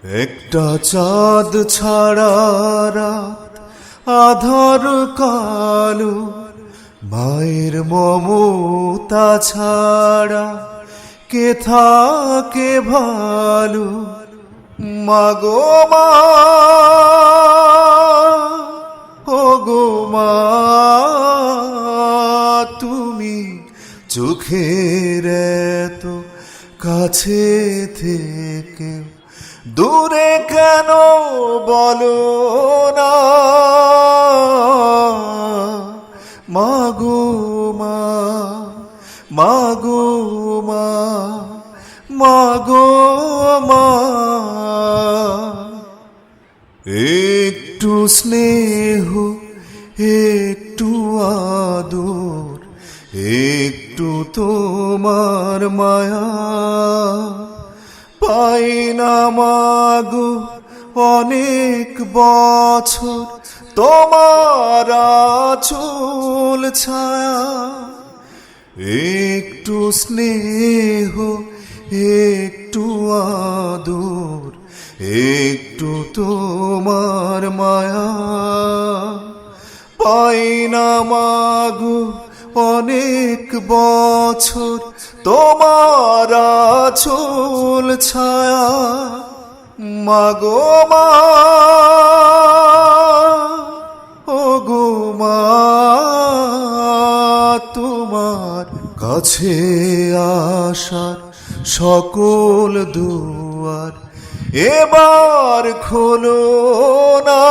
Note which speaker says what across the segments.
Speaker 1: একটা চাঁদ ছাড়া রাত আধার কালো, মায়ের মমতা ছাড়া কে থাকে ভালো। মাগো মা, ও গো মা, তুমি চোখের এত কাছে থেকে দূরে কেন বলো না? মাগো মা, মাগো মা, মাগো মা, একটু স্নেহ, একটু আদর, একটু তোমার মায়া পাই না মাগো অনেক বছর তোমার আঁচল ছায়া। একটু স্নেহ, একটু আদর, একটু তোমার মায়া পাই না মাগো অনেক বছর তোমার আঁচল ছায়া। মাগো মা, ও গো মা, তোমার কাছে আসার সকল দুয়ার এবার খোলো না।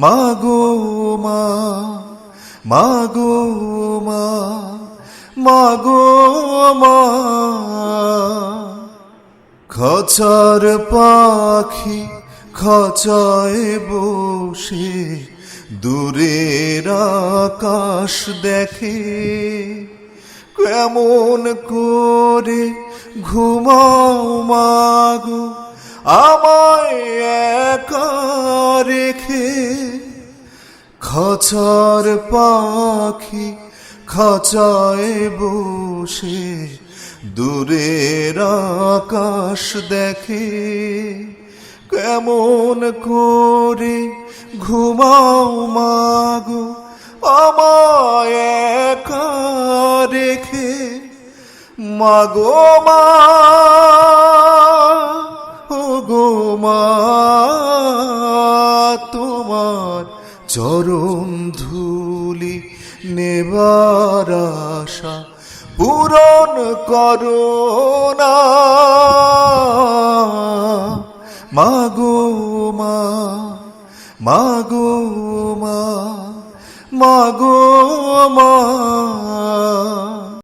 Speaker 1: মাগো মা, মাগো মা, মাগো মা, খাঁচার পাখি খাঁচায় বসে দূরের আকাশ দেখে, কেমন করে ঘুমাও মাগো আমায় একা রেখে। খাঁচার পাখি খাঁচায় বসে দূরের আকাশ দেখে, কেমন করে ঘুমাও মাগো আমায় একা রেখে। মাগো মা, ও গো মা, তোমার চরণ ধুলি নেবার আশা পূরণ করো না। মাগো মা, মাগো মা, মাগো মা।